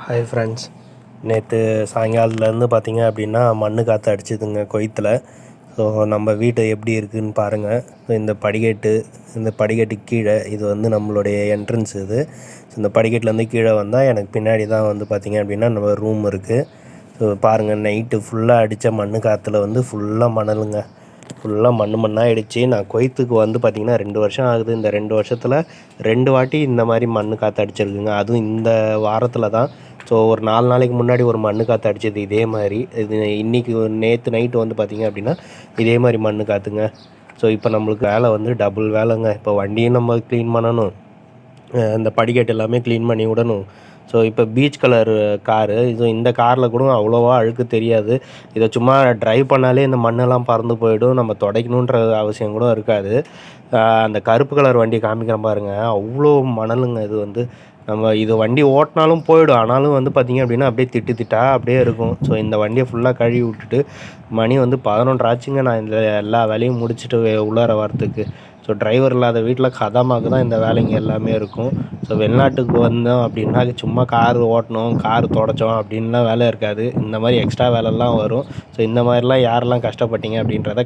Hi friends, நேற்று சாயங்காலத்துலேருந்து பார்த்தீங்க அப்படின்னா மண் காற்று அடிச்சுதுங்க கொய்த்தில். ஸோ நம்ம வீடு எப்படி இருக்குதுன்னு பாருங்கள். ஸோ இந்த படிக்கட்டுக்கு கீழே இது வந்து நம்மளுடைய என்ட்ரன்ஸ். இது ஸோ இந்த படிக்கட்டுலேருந்து கீழே வந்தால் எனக்கு பின்னாடி தான் வந்து பார்த்திங்க அப்படின்னா நம்ம ரூம் இருக்குது. ஸோ பாருங்கள், நைட்டு ஃபுல்லாக அடித்த மண் காற்றுல வந்து ஃபுல்லாக மணலுங்க, ஃபுல்லாக மண்ணாக ஆகிடுச்சி. நான் கொய்த்துக்கு வந்து பார்த்திங்கன்னா 2 வருஷம் ஆகுது. இந்த 2 வருஷத்தில் 2 வாட்டி இந்த மாதிரி மண் காற்று அடிச்சிருக்குங்க. அதுவும் இந்த வாரத்தில் தான். ஸோ ஒரு 4 நாளைக்கு முன்னாடி ஒரு மண் காற்று அடிச்சது இதே மாதிரி. இது இன்றைக்கி நேற்று நைட்டு வந்து பார்த்திங்க அப்படின்னா இதே மாதிரி மண் காற்றுங்க. ஸோ இப்போ நம்மளுக்கு வேலை வந்து டபுள் வேலைங்க. இப்போ வண்டியும் நம்ம க்ளீன் பண்ணணும், இந்த படிக்கட்டு எல்லாமே க்ளீன் பண்ணி விடணும். ஸோ இப்போ பீச் கலர் காரு, இந்த காரில் கூட அவ்வளோவா அழுக்கு தெரியாது. இதை சும்மா ட்ரைவ் பண்ணாலே இந்த மண்ணெல்லாம் பறந்து போயிடும், நம்ம துடைக்கணுன்ற அவசியம் கூட இருக்காது. அந்த கருப்பு கலர் வண்டி காமிக்கிறேன் பாருங்கள், அவ்வளோ மணலுங்க. இது வந்து நம்ம இது வண்டி ஓட்டினாலும் போயிடும், ஆனாலும் வந்து பார்த்திங்க அப்படின்னா அப்படியே திட்டா அப்படியே இருக்கும். ஸோ இந்த வண்டியை ஃபுல்லாக கழுவி விட்டுட்டு மணி வந்து 11 ஆச்சுங்க. நான் இந்த எல்லா வேலையும் முடிச்சுட்டு உள்ளார வரத்துக்கு. ஸோ டிரைவர் இல்லாத வீட்டில் கதமாக்கு தான் இந்த வேலைங்க எல்லாமே இருக்கும். ஸோ வெளிநாட்டுக்கு வந்தோம் அப்படின்னா சும்மா கார் ஓட்டணும், கார் தொடச்சோம் அப்படின்லாம் வேலை இருக்காது. இந்த மாதிரி எக்ஸ்ட்ரா வேலைலாம் வரும். ஸோ இந்த மாதிரிலாம் யாரெல்லாம் கஷ்டப்பட்டீங்க அப்படின்றத